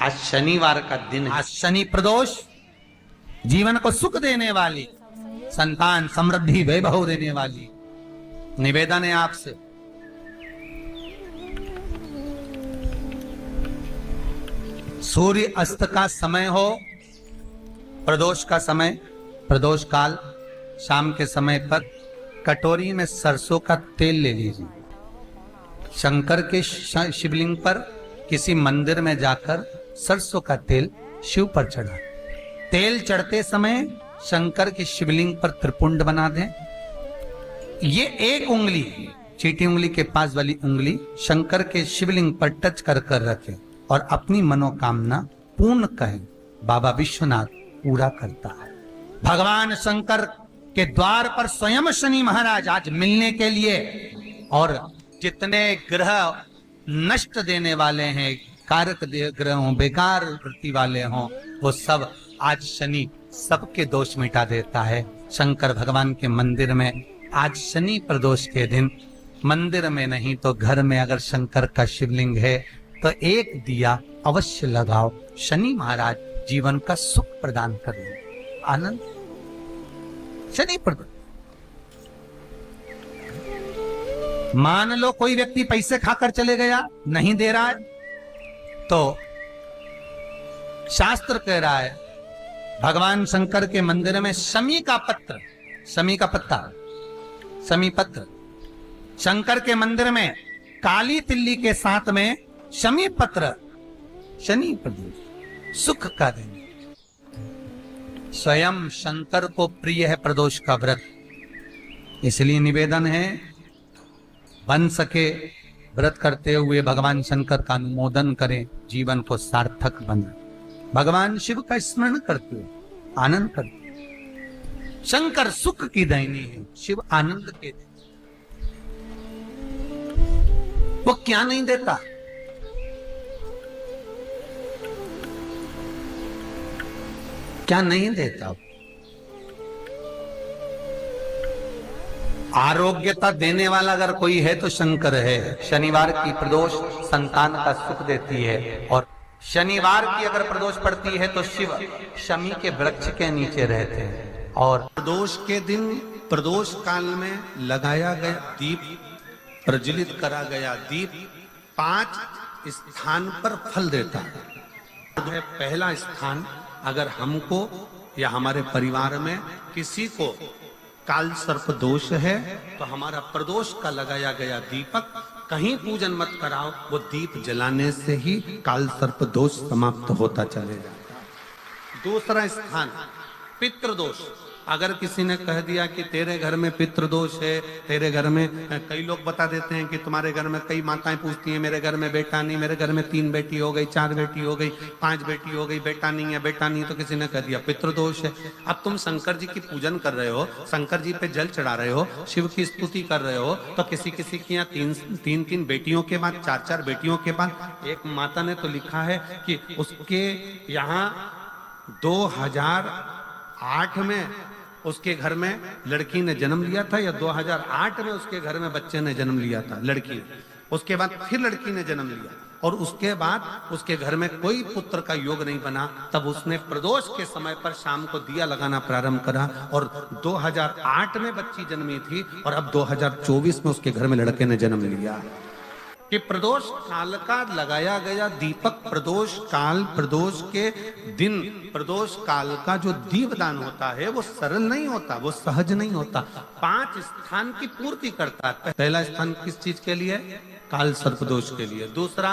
आज शनिवार का दिन है। आज शनि प्रदोष जीवन को सुख देने वाली, संतान समृद्धि वैभव देने वाली निवेदन है आपसे। सूर्य अस्त का समय हो, प्रदोष का समय, प्रदोष काल, शाम के समय पर कटोरी में सरसों का तेल ले लीजिए। शंकर के शिवलिंग पर किसी मंदिर में जाकर सरसों का तेल शिव पर चढ़ा। तेल चढ़ते समय शंकर के शिवलिंग पर त्रिपुंड बना दें। ये एक उंगली, चीटी उंगली के पास वाली उंगली शंकर के शिवलिंग पर टच कर कर रखें और अपनी मनोकामना पूर्ण कहें। बाबा विश्वनाथ पूरा करता है। भगवान शंकर के द्वार पर स्वयं शनि महाराज आज मिलने के लिए, और जितने ग्रह नष्ट देने वाले हैं, कारक ग्रह हों, बेकार वृत्ति वाले हों, वो सब आज शनि सबके दोष मिटा देता है। शंकर भगवान के मंदिर में आज शनि प्रदोष के दिन, मंदिर में नहीं तो घर में अगर शंकर का शिवलिंग है तो एक दिया अवश्य लगाओ। शनि महाराज जीवन का सुख प्रदान करेंगे, आनंद। शनि प्रदोष, मान लो कोई व्यक्ति पैसे खाकर चले गया, नहीं दे रहा है, तो शास्त्र कह रहा है भगवान शंकर के मंदिर में शमी का पत्र, शमी का पत्ता, शमी पत्र, शंकर के मंदिर में काली तिल्ली के साथ में शमी पत्र, शनि प्रदोष सुख का दिन। स्वयं शंकर को प्रिय है प्रदोष का व्रत, इसलिए निवेदन है बन सके व्रत करते हुए भगवान शंकर का अनुमोदन करें, जीवन को सार्थक बना। भगवान शिव का स्मरण करते हुए आनंद करते। शंकर सुख की दैनी है, शिव आनंद के देते। वो क्या नहीं देता? क्या नहीं देता? आरोग्यता देने वाला अगर कोई है तो शंकर है। शनिवार की प्रदोष संतान का सुख देती है, और शनिवार की अगर प्रदोष पड़ती है तो शिव शमी के वृक्ष के नीचे रहते हैं। और प्रदोष के दिन, प्रदोष काल में लगाया गया दीप, प्रज्वलित करा गया दीप 5 स्थान पर फल देता है। पहला स्थान, अगर हमको या हमारे परिवार में किसी को काल सर्प दोष है तो हमारा प्रदोष का लगाया गया दीपक कहीं पूजन मत कराओ, वो दीप जलाने से ही काल सर्प दोष समाप्त होता चले जाता है। दूसरा स्थान पितृदोष, अगर किसी ने कह दिया कि तेरे घर में पितृदोष है, तेरे घर में, कई लोग बता देते हैं कि तुम्हारे घर में, कई माताएं पूछती हैं मेरे घर में बेटा नहीं, मेरे घर में 3 बेटी हो गई, 4 बेटी हो गई, 5 बेटी हो गई, बेटा नहीं है, बेटा नहीं, तो किसी ने कह दिया पितृदोष है। अब तुम शंकर जी की पूजन कर रहे हो, शंकर जी पे जल चढ़ा रहे हो, शिव की स्तुति कर रहे हो, तो किसी किसी की यहाँ 3 बेटियों के बाद, 4 बेटियों के बाद, एक माता ने तो लिखा है कि उसके यहाँ 2008 में उसके घर में लड़की ने जन्म लिया था, या 2008 में उसके घर में बच्चे ने जन्म लिया था, लड़की। उसके बाद फिर लड़की ने जन्म लिया, और उसके बाद उसके घर में कोई पुत्र का योग नहीं बना। तब उसने प्रदोष के समय पर शाम को दिया लगाना प्रारंभ करा, और 2008 में बच्ची जन्मी थी, और अब 2024 में उसके घर में लड़के ने जन्म लिया। कि प्रदोष काल का लगाया गया दीपक, प्रदोष काल, प्रदोष के दिन, प्रदोष काल का जो दीपदान होता है वो सरल नहीं होता, वो सहज नहीं होता। 5 स्थान की पूर्ति करता है। पहला स्थान किस चीज के लिए? काल सर्पदोष के लिए। दूसरा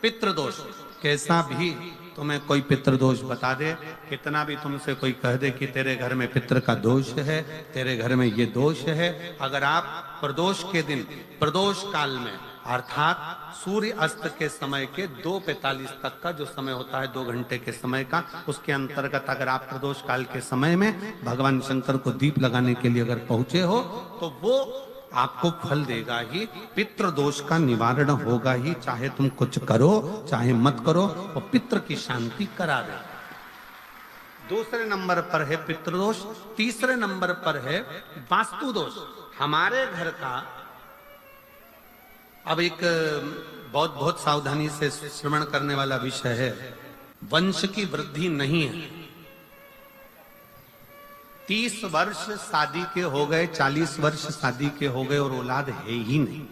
पितृदोष, कैसा भी तुम्हें कोई पितृदोष बता दे, कितना भी तुमसे कोई कह दे कि तेरे घर में पितृ का दोष है, तेरे घर में ये दोष है, अगर आप प्रदोष के दिन, प्रदोष काल में, अर्थात सूर्य अस्त के समय के 2:45 तक का जो समय होता है, 2 घंटे के समय का, उसके अंतर्गत अगर आप प्रदोष काल के समय में भगवान शंकर को दीप लगाने के लिए अगर पहुंचे हो तो वो आपको फल देगा ही, पितृदोष का निवारण होगा ही। चाहे तुम कुछ करो चाहे मत करो, वो पितृ की शांति करा दे। दूसरे नंबर पर है पितृदोष। तीसरे नंबर पर है वास्तु दोष। हमारे घर का, अब एक बहुत बहुत सावधानी से श्रवण करने वाला विषय है। वंश की वृद्धि नहीं है। 30 वर्ष शादी के हो गए, 40 वर्ष शादी के हो गए और औलाद है ही नहीं।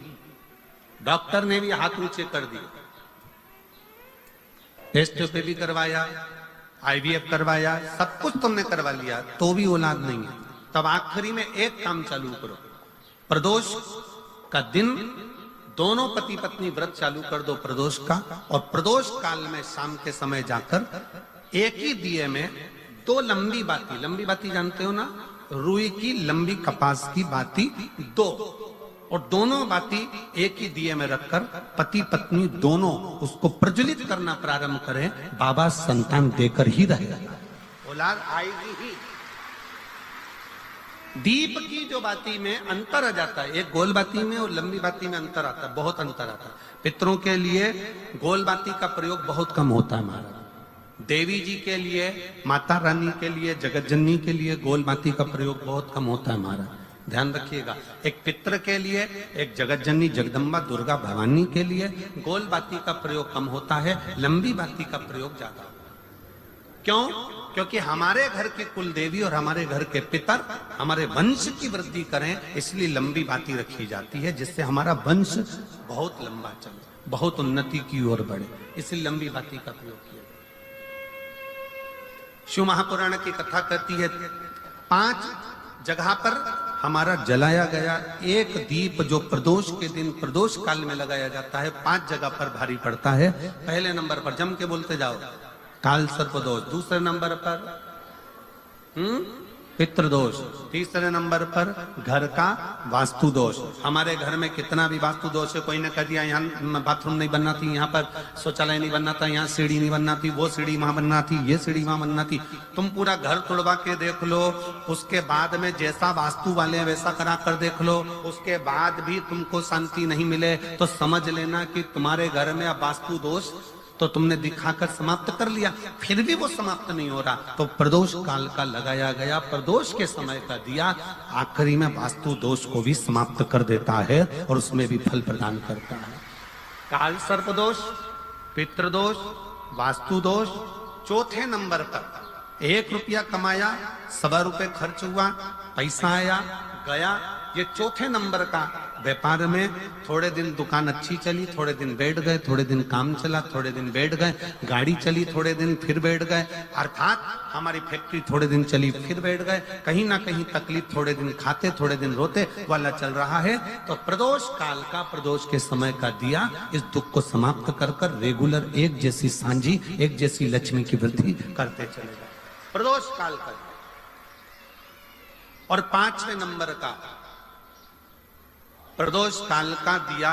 डॉक्टर ने भी हाथ ऊंचे कर दिए, टेस्ट पे भी करवाया, IVF करवाया, सब कुछ तुमने करवा लिया, तो भी औलाद नहीं है। तब आखिरी में एक काम चालू करो, प्रदोष का दिन दोनों पति पत्नी व्रत चालू कर दो प्रदोष का, और प्रदोष काल में शाम के समय जाकर एक ही दिए में 2 लंबी बाती जानते हो ना, रुई की लंबी कपास की बाती 2, और दोनों बाती एक ही दिए में रखकर पति पत्नी दोनों उसको प्रज्वलित करना प्रारंभ करें। बाबा संतान देकर ही रहेगा, औलाद आएगी ही। दीप की जो बाती में अंतर आ जाता है, एक गोल बाती में और लंबी बाती में अंतर आता है, बहुत अंतर आता है। पितरों के लिए गोल बाती का प्रयोग बहुत कम होता है महाराज। देवी जी के लिए, माता रानी के लिए, जगत जननी के लिए गोल बाती का प्रयोग बहुत कम होता है महाराज, ध्यान रखिएगा। एक पितर के लिए, एक जगत जननी जगदम्बा दुर्गा भवानी के लिए गोल बाती का प्रयोग कम होता है, लंबी बाती का प्रयोग ज्यादा। क्यों? क्योंकि हमारे घर की कुल देवी और हमारे घर के पितर हमारे वंश की वृद्धि करें, इसलिए लंबी बाती रखी जाती है, जिससे हमारा वंश बहुत लंबा चले, बहुत उन्नति की ओर बढ़े, इसलिए लंबी बाती का प्रयोग किया। शिव महापुराण की कथा कहती है 5 जगह पर हमारा जलाया गया एक दीप जो प्रदोष के दिन प्रदोष काल में लगाया जाता है, 5 जगह पर भारी पड़ता है। पहले नंबर पर जम के बोलते जाओ, काल सर्पदोष। दूसरे नंबर पर पितृदोष। तीसरे नंबर पर घर का वास्तु दोष। हमारे घर में कितना भी वास्तु दोष है, कोई ने कह दिया यहाँ बाथरूम नहीं बनना थी, यहाँ पर शौचालय नहीं बनना था, यहाँ सीढ़ी नहीं बनना थी, वो सीढ़ी वहां बनना थी, ये सीढ़ी वहां बनना थी। तुम पूरा घर तोड़वा के देख लो, उसके बाद में जैसा वास्तु वाले वैसा करा कर देख लो, उसके बाद भी तुमको शांति नहीं मिले तो समझ लेना कि तुम्हारे घर में अब वास्तु दोष तो तुमने दिखाकर समाप्त कर लिया, फिर भी वो समाप्त नहीं हो रहा, तो प्रदोष काल का लगाया गया प्रदोष के समय का दिया आखिरी में वास्तु दोष को भी समाप्त कर देता है और उसमें भी फल प्रदान करता है। काल सर्प दोष, पितृदोष, वास्तु दोष। चौथे नंबर पर 1 रुपया कमाया, 1.25 रुपये खर्च हुआ, पैसा आया गया। ये चौथे नंबर का व्यापार में थोड़े दिन दुकान अच्छी चली, थोड़े दिन बैठ गए, थोड़े दिन काम चला, थोड़े दिन बैठ गए, गाड़ी चली थोड़े दिन फिर बैठ गए, अर्थात हमारी फैक्ट्री थोड़े दिन चली फिर बैठ गए, कहीं ना कहीं तकलीफ, थोड़े दिन खाते थोड़े दिन रोते वाला चल रहा है। तो प्रदोष काल का, प्रदोष के समय का दिया इस दुख को समाप्त कर कर रेगुलर एक जैसी सांझी, एक जैसी लक्ष्मी की वृद्धि करते चले गए, प्रदोष काल का। और 5वें नंबर का प्रदोष काल का दिया,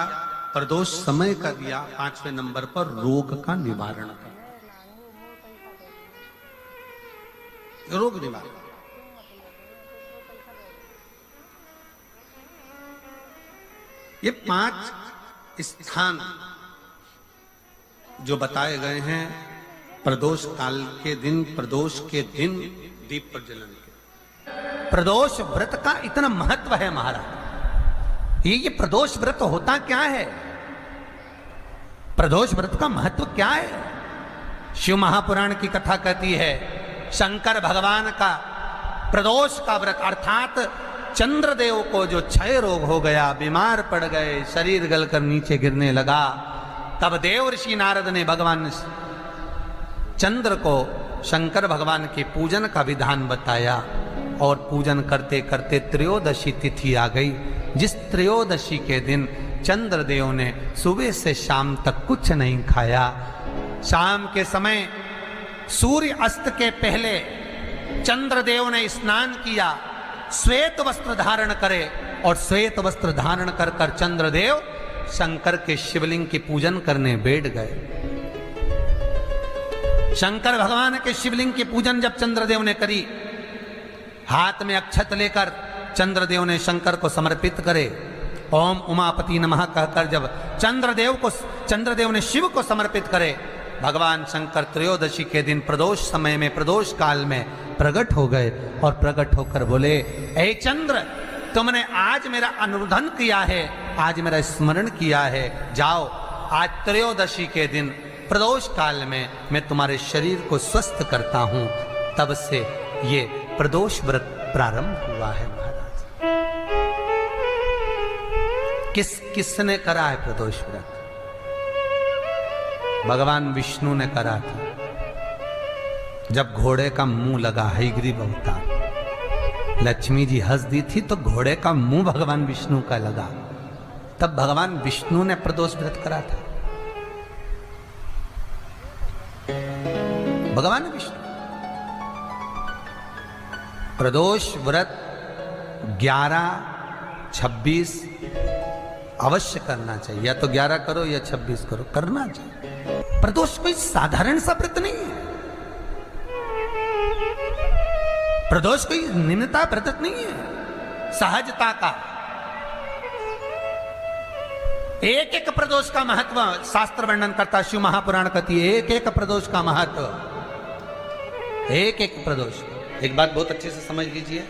प्रदोष समय का दिया 5वें नंबर पर रोग का निवारण का, रोग निवारण। ये 5 स्थान जो बताए गए हैं प्रदोष काल के दिन, प्रदोष के दिन दीप प्रज्वलन के। प्रदोष व्रत का इतना महत्व है महाराज। ये प्रदोष व्रत होता क्या है? प्रदोष व्रत का महत्व क्या है? शिव महापुराण की कथा कहती है शंकर भगवान का प्रदोष का व्रत, अर्थात चंद्रदेव को जो क्षय रोग हो गया, बीमार पड़ गए, शरीर गलकर नीचे गिरने लगा, तब देवर्षि नारद ने भगवान चंद्र को शंकर भगवान के पूजन का विधान बताया। और पूजन करते करते त्रयोदशी तिथि आ गई, जिस त्रयोदशी के दिन चंद्रदेव ने सुबह से शाम तक कुछ नहीं खाया। शाम के समय सूर्य अस्त के पहले चंद्रदेव ने स्नान किया, श्वेत वस्त्र धारण करे, और श्वेत वस्त्र धारण कर कर चंद्रदेव शंकर के शिवलिंग की पूजन करने बैठ गए। शंकर भगवान के शिवलिंग की पूजन जब चंद्रदेव ने करी, हाथ में अक्षत लेकर चंद्रदेव ने शंकर को समर्पित करे, ओम उमापति नमः कहकर जब चंद्रदेव ने शिव को समर्पित करे, भगवान शंकर त्रयोदशी के दिन प्रदोष समय में, प्रदोष काल में प्रकट हो गए और प्रकट होकर बोले, ऐ चंद्र, तुमने आज मेरा अनुरोधन किया है, आज मेरा स्मरण किया है, जाओ आज त्रयोदशी के दिन प्रदोष काल में मैं तुम्हारे शरीर को स्वस्थ करता हूं, तब से ये प्रदोष व्रत प्रारंभ हुआ है महाराज। किसने करा है प्रदोष व्रत? भगवान विष्णु ने करा था। जब घोड़े का मुंह लगा हयग्रीव अवतार, लक्ष्मी जी हंस दी थी तो घोड़े का मुंह भगवान विष्णु का लगा, तब भगवान विष्णु ने प्रदोष व्रत करा था। भगवान विष्णु प्रदोष व्रत 11, 26 अवश्य करना चाहिए। या तो 11 करो या 26 करो, करना चाहिए। प्रदोष कोई साधारण सा व्रत नहीं है। प्रदोष कोई निम्नता व्रत नहीं है, सहजता का। एक एक प्रदोष का महत्व शास्त्र वर्णन करता, शिव महापुराण कहती है एक एक प्रदोष का महत्व, एक एक प्रदोष। एक बात बहुत अच्छे से समझ लीजिए,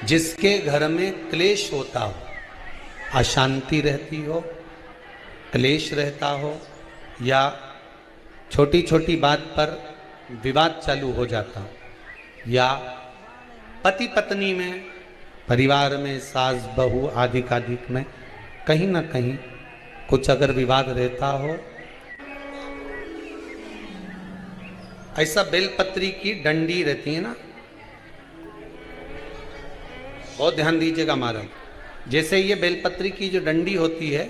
जिसके घर में क्लेश होता हो, अशांति रहती हो, क्लेश रहता हो, या छोटी छोटी बात पर विवाद चालू हो जाता हो, या पति पत्नी में, परिवार में, सास बहू आदि कादिक में कहीं ना कहीं कुछ अगर विवाद रहता हो, ऐसा बेलपत्री की डंडी रहती है ना, बहुत ध्यान दीजिएगा महाराज। जैसे ये बेलपत्री की जो डंडी होती है,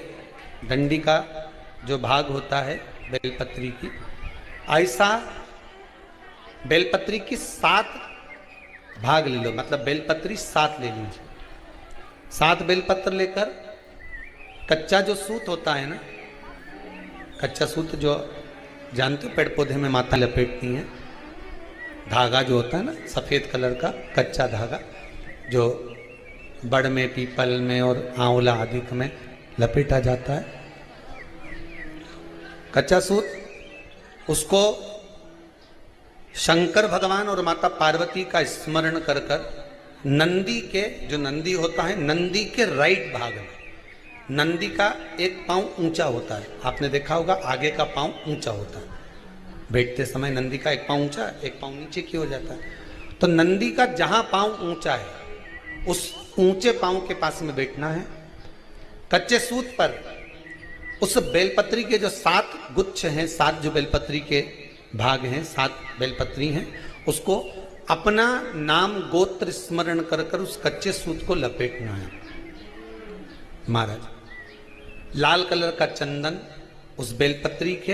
डंडी का जो भाग होता है बेलपत्री की, ऐसा बेलपत्री की 7 भाग ले लो, मतलब बेलपत्री 7 ले लीजिए। 7 बेलपत्र लेकर कच्चा जो सूत होता है ना, कच्चा सूत जो जानते हो पेड़ पौधे में माता लपेटती हैं, धागा जो होता है ना सफेद कलर का कच्चा धागा, जो बड़ में, पीपल में और आंवला आदि में लपेटा जाता है, कच्चा सूत, उसको शंकर भगवान और माता पार्वती का स्मरण कर कर नंदी के, जो नंदी होता है, नंदी के राइट भाग में, नंदी का एक पांव ऊंचा होता है, आपने देखा होगा आगे का पांव ऊंचा होता है, बैठते समय नंदी का एक पांव ऊंचा, एक पांव नीचे क्यों हो जाता है? तो नंदी का जहां पांव ऊंचा है उस ऊंचे पांव के पास में बैठना है। कच्चे सूत पर उस बेलपत्री के जो 7 गुच्छ हैं, 7 जो बेलपत्री के भाग हैं, 7 बेलपत्री हैं, उसको अपना नाम गोत्र स्मरण कर कर उस कच्चे सूत को लपेटना है महाराज। लाल कलर का चंदन उस बेलपत्री के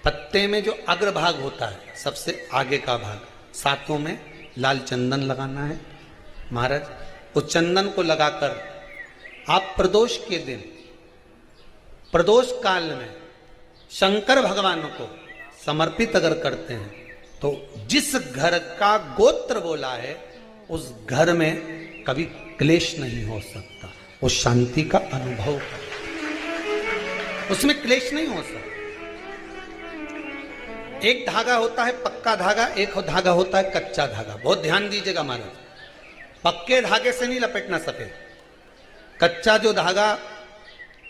पत्ते में जो अग्रभाग होता है, सबसे आगे का भाग, 7 में लाल चंदन लगाना है महाराज। उस चंदन को लगाकर आप प्रदोष के दिन, प्रदोष काल में शंकर भगवान को समर्पित अगर करते हैं तो जिस घर का गोत्र बोला है उस घर में कभी क्लेश नहीं हो सकता, वो शांति का अनुभव कर, उसमें क्लेश नहीं हो सकता। एक धागा होता है पक्का धागा, एक धागा होता है कच्चा धागा। बहुत ध्यान दीजिएगा महाराज, पक्के धागे से नहीं लपेटना सफेद, कच्चा जो धागा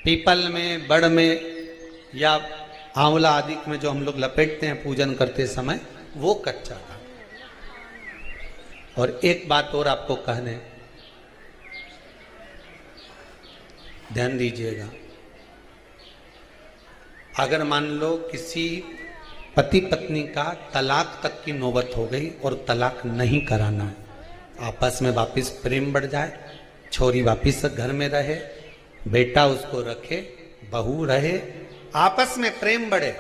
पीपल में, बड़ में या आंवला आदि में जो हम लोग लपेटते हैं पूजन करते समय, वो कच्चा धागा। और एक बात और आपको कहने, ध्यान दीजिएगा, अगर मान लो किसी पति पत्नी का तलाक तक की नौबत हो गई और तलाक नहीं कराना है, आपस में वापिस प्रेम बढ़ जाए, छोरी वापिस घर में रहे, बेटा उसको रखे, बहू रहे, आपस में प्रेम बढ़े,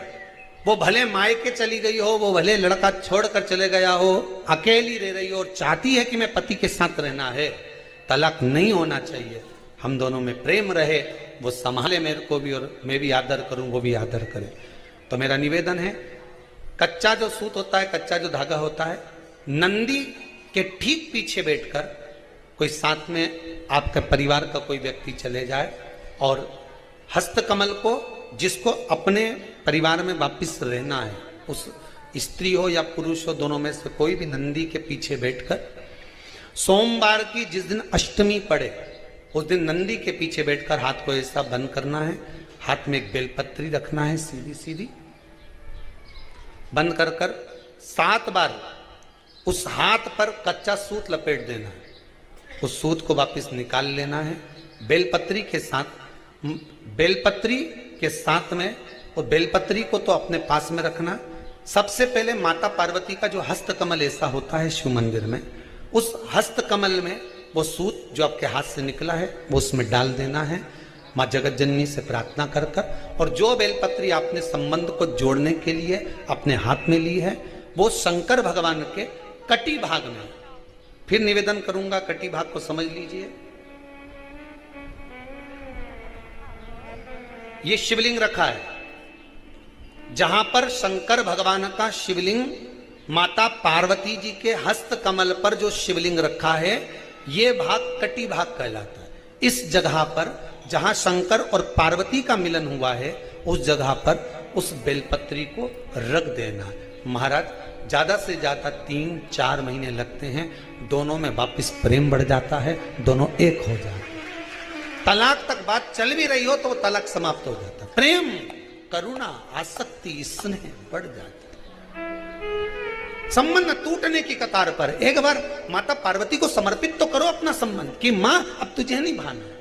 वो भले मायके चली गई हो, वो भले लड़का छोड़कर चले गया हो, अकेली रह रही हो और चाहती है कि मैं पति के साथ रहना है, तलाक नहीं होना चाहिए, हम दोनों में प्रेम रहे, वो संभाले मेरे को भी और मैं भी आदर करूं, वो भी आदर करे। तो मेरा निवेदन है, कच्चा जो सूत होता है, कच्चा जो धागा होता है, नंदी के ठीक पीछे बैठकर कोई साथ में आपके परिवार का कोई व्यक्ति चले जाए और हस्तकमल को, जिसको अपने परिवार में वापिस रहना है, उस स्त्री हो या पुरुष हो, दोनों में से कोई भी नंदी के पीछे बैठकर, सोमवार की जिस दिन अष्टमी पड़े उस दिन नंदी के पीछे बैठकर हाथ को ऐसा बंद करना है हाथ में एक बेलपत्री रखना है सीधी सीधी, बंद कर कर 7 बार उस हाथ पर कच्चा सूत लपेट देना है। उस सूत को वापस निकाल लेना है। बेलपत्री के साथ में, और बेलपत्री को तो अपने पास में रखना। सबसे पहले माता पार्वती का जो हस्त कमल ऐसा होता है शिव मंदिर में, उस हस्त कमल में वो सूत जो आपके हाथ से निकला है वो उसमें डाल देना है। माँ जगत जननी से प्रार्थना कर कर, और जो बेलपत्री आपने संबंध को जोड़ने के लिए अपने हाथ में ली है वो शंकर भगवान के कटी भाग में, फिर निवेदन करूंगा कटी भाग को समझ लीजिए। ये शिवलिंग रखा है, जहां पर शंकर भगवान का शिवलिंग, माता पार्वती जी के हस्त कमल पर जो शिवलिंग रखा है, ये भाग कटी भाग कहलाता है। इस जगह पर जहां शंकर और पार्वती का मिलन हुआ है, उस जगह पर उस बेलपत्री को रख देना। महाराज ज्यादा से ज्यादा 3-4 महीने लगते हैं, दोनों में वापस प्रेम बढ़ जाता है, दोनों एक हो जाते हैं। तलाक तक बात चल भी रही हो तो वो तलाक समाप्त हो जाता है। प्रेम, करुणा, आसक्ति, स्नेह बढ़ जाता है। संबंध टूटने की कतार पर एक बार माता पार्वती को समर्पित तो करो अपना संबंध कि मां अब तुझे नहीं भाना।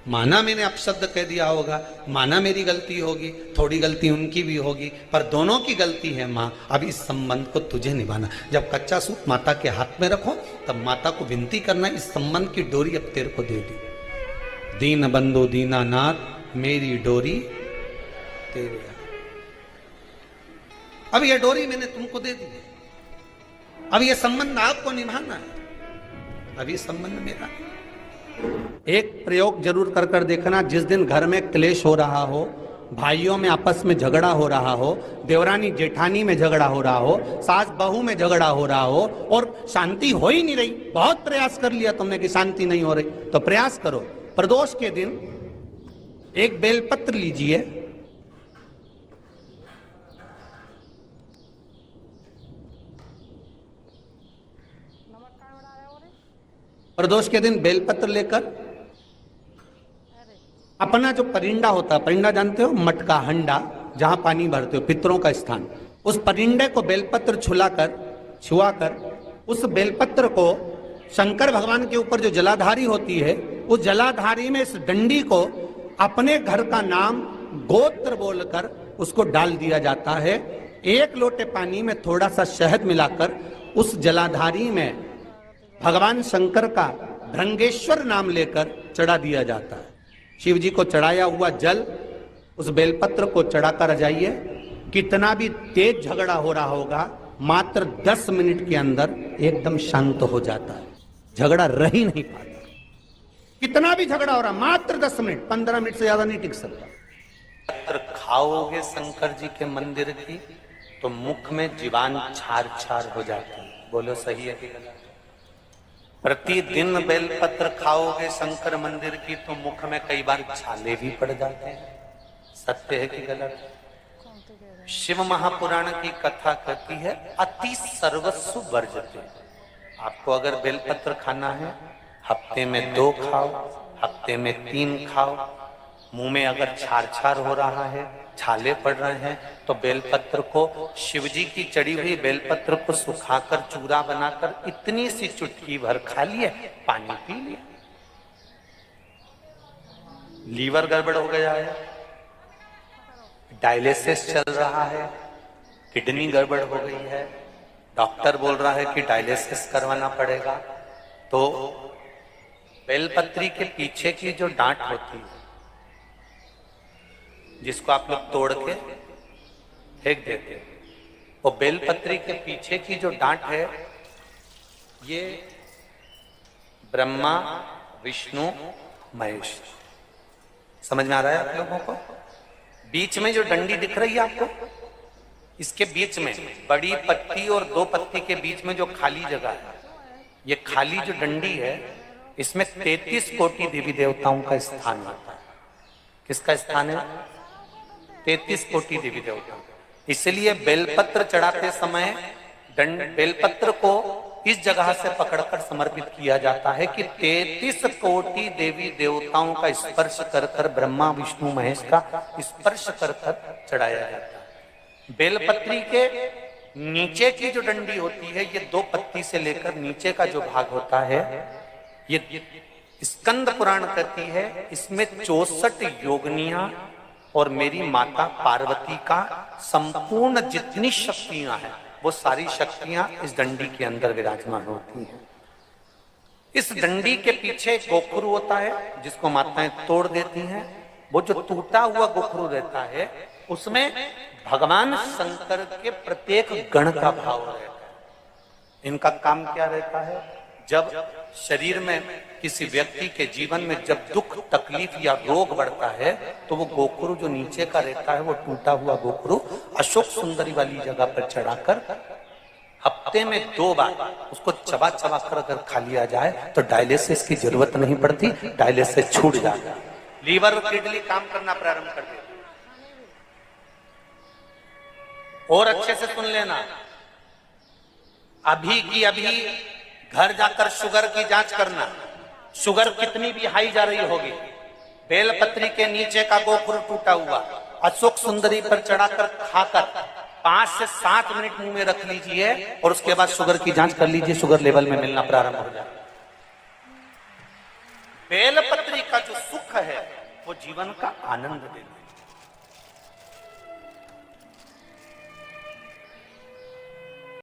माना मैंने अपशब्द कह दिया होगा, माना मेरी गलती होगी, थोड़ी गलती उनकी भी होगी, पर दोनों की गलती है मां, अब इस संबंध को तुझे निभाना। जब कच्चा सूत माता के हाथ में रखो तब माता को विनती करना, इस संबंध की डोरी अब तेरे को दे दी। दीन बंधु दीनानाथ मेरी डोरी तेरे, अब ये डोरी मैंने तुमको दे दी है, अब ये संबंध आपको निभाना है, अब ये संबंध मेरा। एक प्रयोग जरूर कर कर देखना, जिस दिन घर में क्लेश हो रहा हो, भाइयों में आपस में झगड़ा हो रहा हो, देवरानी जेठानी में झगड़ा हो रहा हो, सास बहू में झगड़ा हो रहा हो और शांति हो ही नहीं रही, बहुत प्रयास कर लिया तुमने कि शांति नहीं हो रही, तो प्रयास करो, प्रदोष के दिन एक बेलपत्र लीजिए, प्रदोष के दिन बेलपत्र लेकर अपना जो परिंडा होता है, परिंडा जानते हो, मटका, हंडा, जहां पानी भरते हो, पितरों का स्थान, उस परिंडे को बेलपत्र छुआकर उस बेलपत्र को शंकर भगवान के ऊपर जो जलाधारी होती है, उस जलाधारी में इस डंडी को अपने घर का नाम गोत्र बोलकर उसको डाल दिया जाता है। 1 लोटे पानी में थोड़ा सा शहद मिलाकर उस जलाधारी में भगवान शंकर का भृंगेश्वर नाम लेकर चढ़ा दिया जाता है। शिव जी को चढ़ाया हुआ जल उस बेलपत्र को चढ़ाकर जाइए, कितना भी तेज झगड़ा हो रहा होगा, मात्र 10 मिनट के अंदर एकदम शांत हो जाता है, झगड़ा रह ही नहीं पाता। कितना भी झगड़ा हो रहा, मात्र 10 मिनट, 15 मिनट से ज्यादा नहीं टिक सकता। अगर खाओगे शंकर जी के मंदिर की तो मुख में जीवान छार छार हो जाती है। बोलो सही है कि गलत? प्रतिदिन बेलपत्र खाओगे शंकर मंदिर की तो मुख में कई बार छाले भी पड़ जाते हैं। सत्य है कि गलत? शिव महापुराण की कथा कहती है अति सर्वस्व वर्जते। आपको अगर बेलपत्र खाना है, हफ्ते में 2 खाओ, हफ्ते में 3 खाओ। मुंह में अगर छार छार हो रहा है, छाले पड़ रहे हैं, तो बेलपत्र को, शिवजी की चढ़ी हुई बेलपत्र को सुखाकर चूरा बनाकर इतनी सी चुटकी भर खा लिए, पानी पी लिया। लीवर गड़बड़ हो गया है, डायलिसिस चल रहा है, किडनी गड़बड़ हो गई है, डॉक्टर बोल रहा है कि डायलिसिस करवाना पड़ेगा, तो बेलपत्री के पीछे की जो डांट होती है, जिसको आप लोग तोड़ के फेंक देते हैं, वो बेलपत्री के पीछे की जो डांट है, ये ब्रह्मा, विष्णु, महेश। समझ में आ रहा है आप लोगों को? बीच में जो डंडी दिख रही है आपको, इसके बीच में बड़ी पत्ती और 2 पत्ती के बीच में जो खाली जगह है, ये खाली जो डंडी है, इसमें 33 कोटि देवी देवताओं का स्थान होता है। किसका स्थान है? 33 कोटि देवी देवता। इसलिए बेलपत्र चढ़ाते समय बेलपत्र को इस जगह से पकड़कर समर्पित किया जाता है कि 33 कोटि देवी देवताओं का स्पर्श कर कर, ब्रह्मा विष्णु महेश का स्पर्श कर कर चढ़ाया जाता है। बेलपत्री के नीचे की जो डंडी होती है, ये 2 पत्ती से लेकर नीचे का जो भाग होता है, ये स्कंद पुराण कहती है, इसमें 64 योगनियां और मेरी माता पार्वती का संपूर्ण जितनी शक्तियां हैं, वो सारी शक्तियां इस डंडी के अंदर विराजमान होती हैं। इस डंडी के पीछे एक गोखरू होता है जिसको माताएं तोड़ देती हैं। वो जो टूटा हुआ गोखरू रहता है, उसमें भगवान शंकर के प्रत्येक गण का भाव रहता है। इनका काम क्या रहता है? जब शरीर में किसी व्यक्ति के जीवन में जब दुख तकलीफ या रोग बढ़ता है, तो वो गोखरू जो नीचे का रहता है, वो टूटा हुआ गोखरू अशोक सुंदरी वाली जगह पर चढ़ाकर हफ्ते में 2 बार उसको चबा चबा कर अगर खा लिया जाए तो डायलिसिस की जरूरत नहीं पड़ती, डायलिसिस छूट जाता है, लीवर और किडनी काम करना प्रारंभ कर देती। और अच्छे से सुन लेना, अभी की अभी घर जाकर शुगर की जांच करना। शुगर कितनी भी हाई जा रही होगी, बेलपत्री के नीचे का गोखरू टूटा हुआ अशोक सुंदरी पर चढ़ाकर खाकर 5 से 7 मिनट मुंह में रख लीजिए और उसके बाद शुगर की जांच कर लीजिए, शुगर लेवल में मिलना प्रारंभ हो जाए। बेलपत्री का जो सुख है वो जीवन का आनंद देता है।